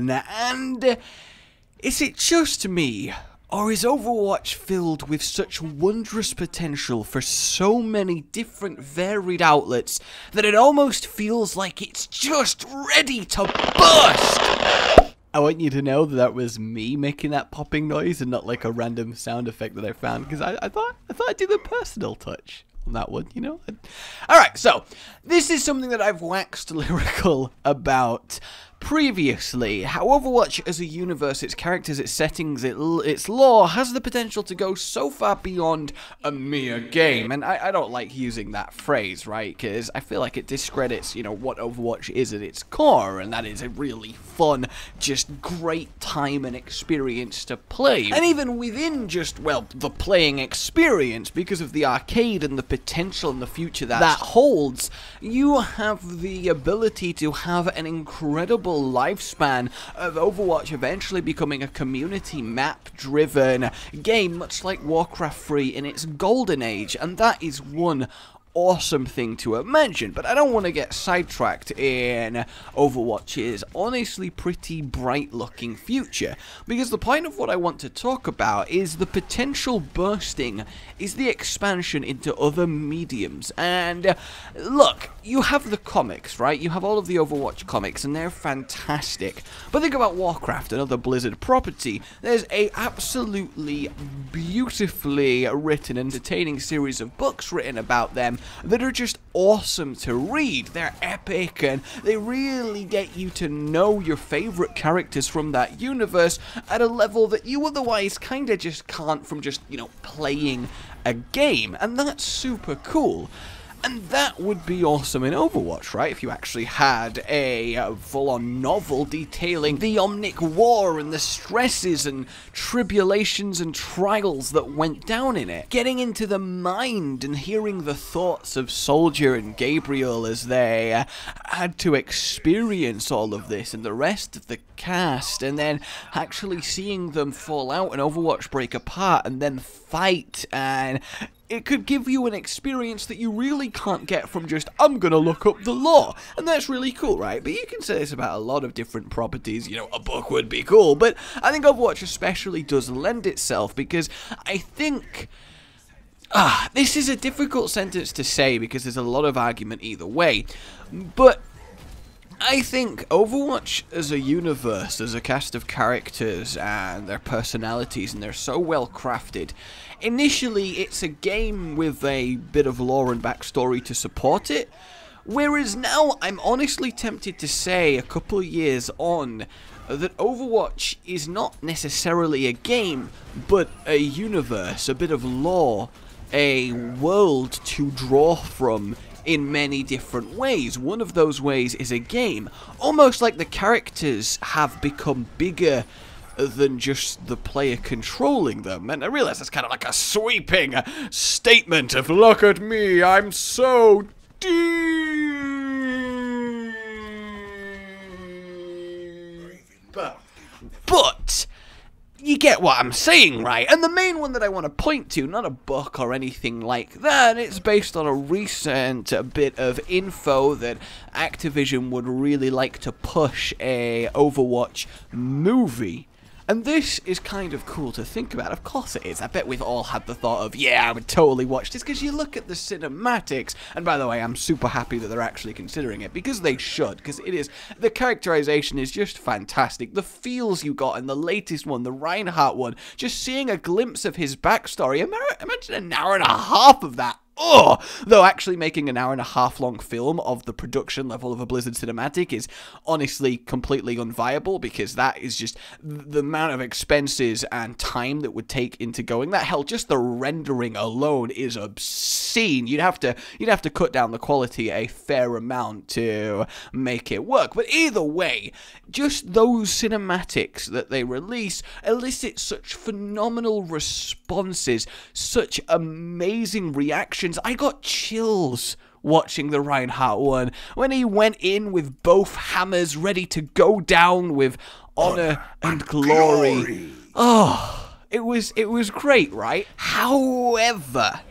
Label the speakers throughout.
Speaker 1: one, and is it just me, or is Overwatch filled with such wondrous potential for so many different varied outlets that it almost feels like it's just ready to burst? I want you to know that that was me making that popping noise and not like a random sound effect that I found, because I thought I'd do the personal touch on that one, you know? Alright, so this is something that I've waxed lyrical about previously. How Overwatch as a universe, its characters, its settings, its lore has the potential to go so far beyond a mere game. And I don't like using that phrase, right? Because I feel like it discredits, you know, what Overwatch is at its core, and that is a really fun, just great time and experience to play. And even within just, well, the playing experience, because of the arcade and the potential in the future that holds, you have the ability to have an incredible lifespan of Overwatch eventually becoming a community map-driven game, much like Warcraft 3 in its golden age, and that is one awesome thing to imagine. But I don't want to get sidetracked in Overwatch's honestly pretty bright looking future, because the point of what I want to talk about is the potential bursting, is the expansion into other mediums. And look, you have the comics, right? You have all of the Overwatch comics, and they're fantastic. But think about Warcraft, another Blizzard property. There's a absolutely beautifully written, entertaining series of books written about them that are just awesome to read. They're epic, and they really get you to know your favorite characters from that universe at a level that you otherwise kind of just can't from just, you know, playing a game. And that's super cool. And that would be awesome in Overwatch, right? If you actually had a full-on novel detailing the Omnic War and the stresses and tribulations and trials that went down in it. Getting into the mind and hearing the thoughts of Soldier and Gabriel as they had to experience all of this, and the rest of the cast, and then actually seeing them fall out and Overwatch break apart and then fight, and it could give you an experience that you really can't get from just, I'm gonna look up the lore. And that's really cool, right? But you can say this about a lot of different properties. You know, a book would be cool, but I think Overwatch especially does lend itself, because I think this is a difficult sentence to say because there's a lot of argument either way, but I think Overwatch as a universe, as a cast of characters and their personalities, and they're so well crafted. Initially, it's a game with a bit of lore and backstory to support it, whereas now I'm honestly tempted to say, a couple of years on, that Overwatch is not necessarily a game, but a universe, a bit of lore, a world to draw from in many different ways. One of those ways is a game, almost like the characters have become bigger than just the player controlling them. And I realize that's kind of like a sweeping statement of, look at me, I'm so deep. But you get what I'm saying, right? And the main one that I want to point to, not a book or anything like that, it's based on a recent bit of info that Activision would really like to push a Overwatch movie. And this is kind of cool to think about. Of course it is. I bet we've all had the thought of, yeah, I would totally watch this, because you look at the cinematics, and by the way, I'm super happy that they're actually considering it, because they should, because it is, the characterization is just fantastic. The feels you got in the latest one, the Reinhardt one, just seeing a glimpse of his backstory, imagine an hour and a half of that. Oh, though actually making an hour and a half long film of the production level of a Blizzard cinematic is honestly completely unviable, because that is just the amount of expenses and time that would take into going that. Hell, just the rendering alone is obscene. You'd have to cut down the quality a fair amount to make it work. But either way, just those cinematics that they release elicit such phenomenal responses, such amazing reactions. I got chills watching the Reinhardt one when he went in with both hammers ready to go down with honor and glory. Oh, it was great, right? However,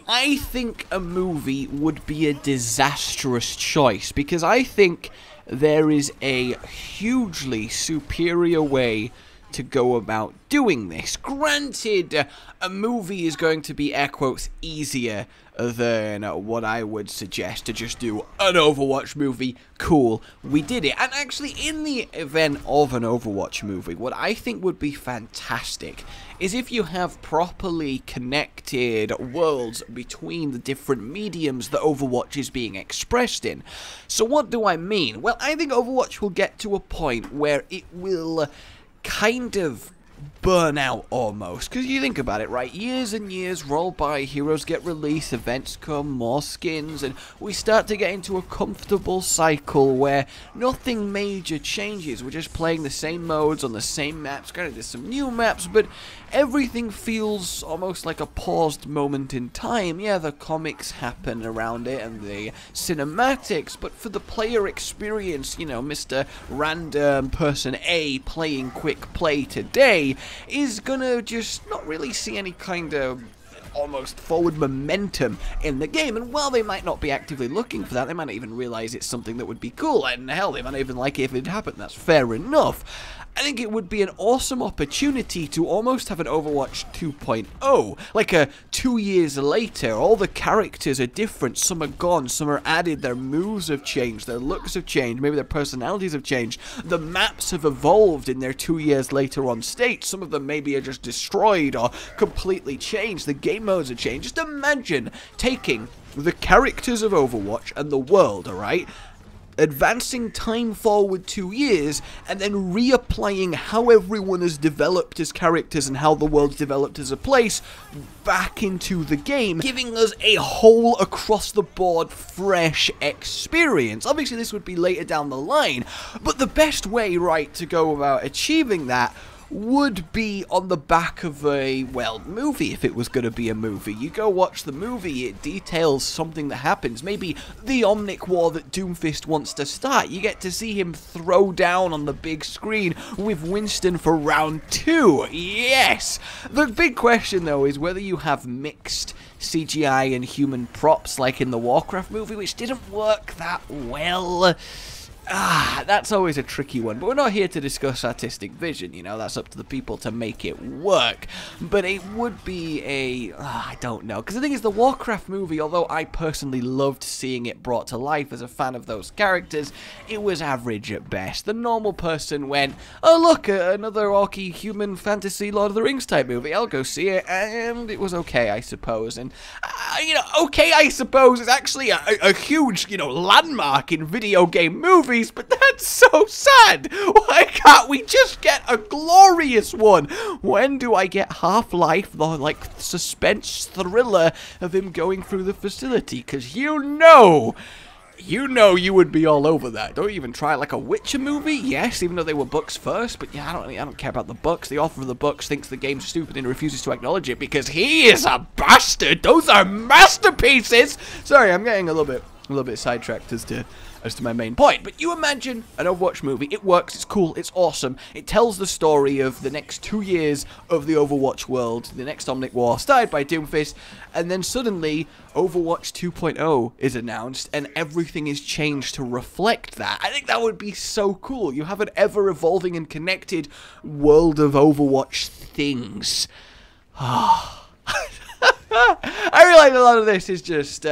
Speaker 1: I think a movie would be a disastrous choice, because I think there is a hugely superior way to go about doing this. Granted, a movie is going to be, air quotes, easier than what I would suggest to just do an Overwatch movie. Cool, we did it. And actually, in the event of an Overwatch movie, what I think would be fantastic is if you have properly connected worlds between the different mediums that Overwatch is being expressed in. So what do I mean? Well, I think Overwatch will get to a point where it will kind of burn out almost, because you think about it, right? Years and years roll by, heroes get released, events come, more skins, and we start to get into a comfortable cycle where nothing major changes. We're just playing the same modes on the same maps. Granted, there's some new maps, but everything feels almost like a paused moment in time. Yeah, the comics happen around it and the cinematics, but for the player experience, you know, Mr. Random Person A playing quick play today is gonna just not really see any kind of almost forward momentum in the game. And while they might not be actively looking for that, they might not even realize it's something that would be cool, and hell, they might not even like it if it happened. That's fair enough. I think it would be an awesome opportunity to almost have an Overwatch 2.0, like 2 years later. All the characters are different, some are gone, some are added, their moves have changed, their looks have changed, maybe their personalities have changed, the maps have evolved in their 2 years later on state, some of them maybe are just destroyed or completely changed, the game modes are changed. Just imagine taking the characters of Overwatch and the world, alright, advancing time forward 2 years, and then reapplying how everyone has developed as characters and how the world's developed as a place back into the game, giving us a whole across-the-board fresh experience. Obviously, this would be later down the line, but the best way, right, to go about achieving that would be on the back of a, well, movie, if it was going to be a movie. You go watch the movie, it details something that happens, maybe the Omnic War that Doomfist wants to start. You get to see him throw down on the big screen with Winston for round 2. Yes! The big question, though, is whether you have mixed CGI and human props like in the Warcraft movie, which didn't work that well. That's always a tricky one, but we're not here to discuss artistic vision, you know, that's up to the people to make it work. But it would be I don't know, because the thing is, the Warcraft movie, although I personally loved seeing it brought to life as a fan of those characters, it was average at best. The normal person went, oh look, another orky human fantasy Lord of the Rings type movie, I'll go see it, and it was okay, I suppose. And, you know, okay, I suppose is actually a huge, you know, landmark in video game movies. But that's so sad. Why can't we just get a glorious one? When do I get Half-Life, the like suspense thriller of him going through the facility? Because you know you would be all over that. Don't even try like a Witcher movie. Yes, even though they were books first, but yeah, I don't care about the books. The author of the books thinks the game's stupid and refuses to acknowledge it because he is a bastard. Those are masterpieces. Sorry, I'm getting a little bit sidetracked as to my main point. But you imagine an Overwatch movie, it works, it's cool, it's awesome, it tells the story of the next 2 years of the Overwatch world, the next Omnic War, started by Doomfist, and then suddenly Overwatch 2.0 is announced, and everything is changed to reflect that. I think that would be so cool. You have an ever-evolving and connected world of Overwatch things. I realize a lot of this is just,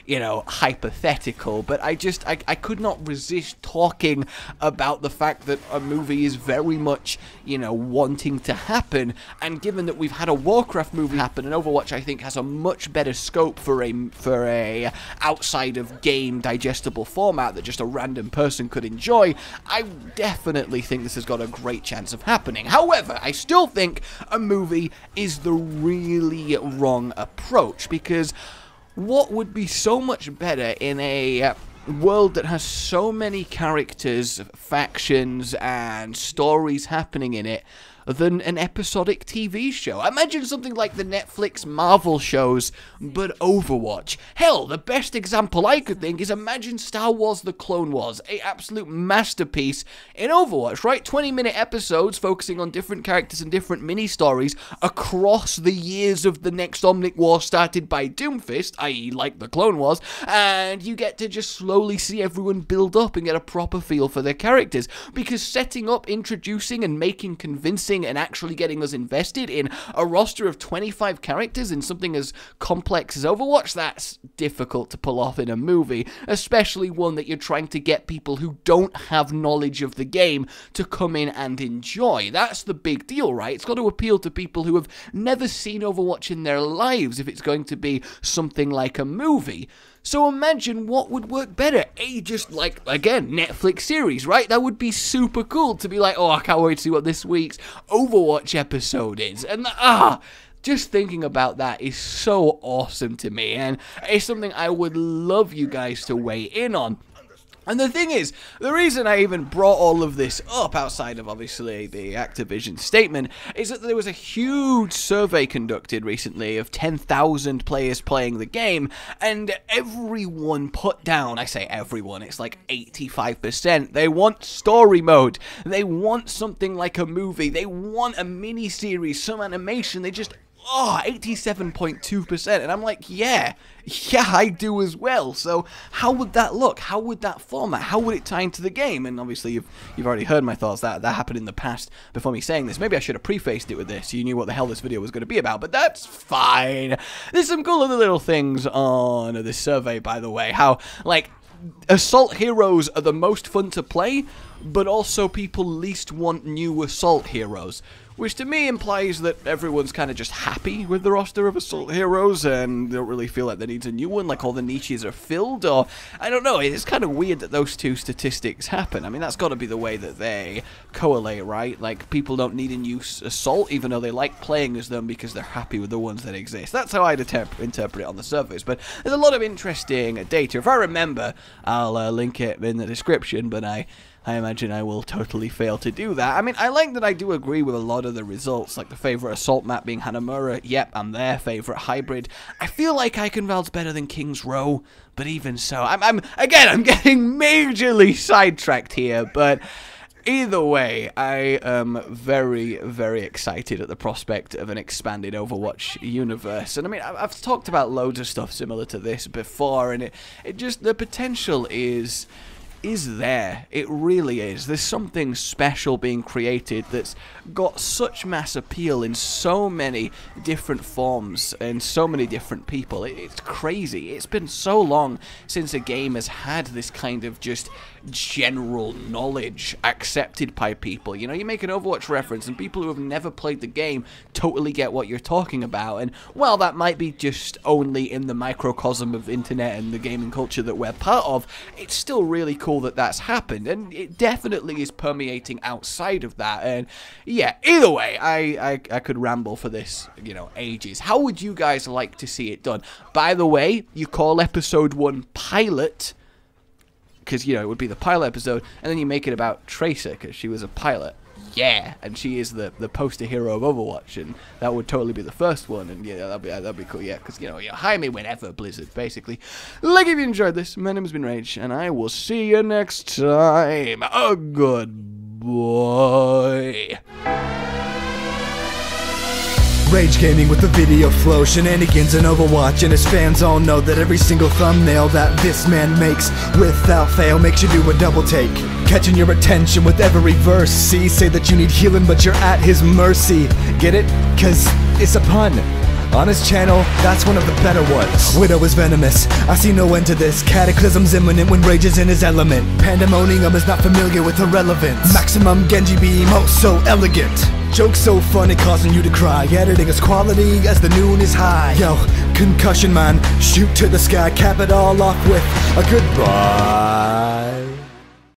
Speaker 1: you know, hypothetical, but I could not resist talking about the fact that a movie is very much, you know, wanting to happen, and given that we've had a Warcraft movie happen, and Overwatch, I think, has a much better scope for a outside of game digestible format that just a random person could enjoy, I definitely think this has got a great chance of happening. However, I still think a movie is the really wrong approach, because what would be so much better in a world that has so many characters, factions, and stories happening in it, than an episodic TV show. Imagine something like the Netflix Marvel shows, but Overwatch. Hell, the best example I could think is imagine Star Wars The Clone Wars, an absolute masterpiece in Overwatch, right? 20-minute episodes focusing on different characters and different mini-stories across the years of the next Omnic War started by Doomfist, i.e. like The Clone Wars, and you get to just slowly see everyone build up and get a proper feel for their characters, because setting up, introducing, and making convincing and actually getting us invested in a roster of 25 characters in something as complex as Overwatch, that's difficult to pull off in a movie, especially one that you're trying to get people who don't have knowledge of the game to come in and enjoy. That's the big deal, right? It's got to appeal to people who have never seen Overwatch in their lives if it's going to be something like a movie. So imagine what would work better. Just like, again, Netflix series, right? That would be super cool to be like, oh, I can't wait to see what this week's Overwatch episode is. And just thinking about that is so awesome to me, and it's something I would love you guys to weigh in on. And the thing is, the reason I even brought all of this up, outside of obviously the Activision statement, is that there was a huge survey conducted recently of 10,000 players playing the game, and everyone put down, I say everyone, it's like 85%, they want story mode, they want something like a movie, they want a mini-series, some animation, they just... 87.2%, and I'm like, yeah, I do as well. So how would that look? How would that format? How would it tie into the game? And obviously you've already heard my thoughts. That happened in the past before me saying this. Maybe I should have prefaced it with this so you knew what the hell this video was going to be about, but that's fine. There's some cool other little things on this survey, by the way, how, like, assault heroes are the most fun to play, but also people least want new assault heroes, which to me implies that everyone's kind of just happy with the roster of assault heroes and don't really feel like they need a new one, like all the niches are filled, or I don't know. It's kind of weird that those two statistics happen. I mean, that's got to be the way that they correlate, right? Like, people don't need a new assault even though they like playing as them because they're happy with the ones that exist. That's how I'd interpret it on the surface, but there's a lot of interesting data. If I remember, I'll link it in the description, but I imagine I will totally fail to do that. I mean, I like that I do agree with a lot of the results, like the favorite assault map being Hanamura. Yep, I'm there. Favorite hybrid. I feel like Eichenwald's better than King's Row, but even so, I'm getting majorly sidetracked here, but either way, I am very, very excited at the prospect of an expanded Overwatch universe. And I mean, I've talked about loads of stuff similar to this before, and it just, the potential is there. It really is. There's something special being created that's got such mass appeal in so many different forms and so many different people. It's crazy. It's been so long since a game has had this kind of just general knowledge accepted by people. You know, you make an Overwatch reference and people who have never played the game totally get what you're talking about. And while that might be just only in the microcosm of internet and the gaming culture that we're part of, it's still really cool that that's happened, and it definitely is permeating outside of that. And yeah, either way, I could ramble for this, you know, ages. How would you guys like to see it done? By the way, you call episode 1 pilot, because, you know, it would be the pilot episode, and then you make it about Tracer, because she was a pilot. Yeah, and she is the poster hero of Overwatch, and that would totally be the first one, and yeah, that'd be cool, yeah, because, you know, hire me whenever, Blizzard, basically. Like, if you enjoyed this, my name has been Rage, and I will see you next time. Oh, goodbye.
Speaker 2: Rage Gaming with the video flow, shenanigans in Overwatch, and his fans all know that every single thumbnail that this man makes without fail makes you do a double take, catching your attention with every verse. See, say that you need healing but you're at his mercy. Get it? Cause it's a pun. On his channel, that's one of the better ones. Widow is venomous, I see no end to this. Cataclysm's imminent when Rage is in his element. Pandemonium is not familiar with irrelevance. Maximum Genji beam, oh so elegant. Jokes so funny, causing you to cry. Editing is quality as the noon is high. Yo, concussion man, shoot to the sky. Cap it all off with a goodbye.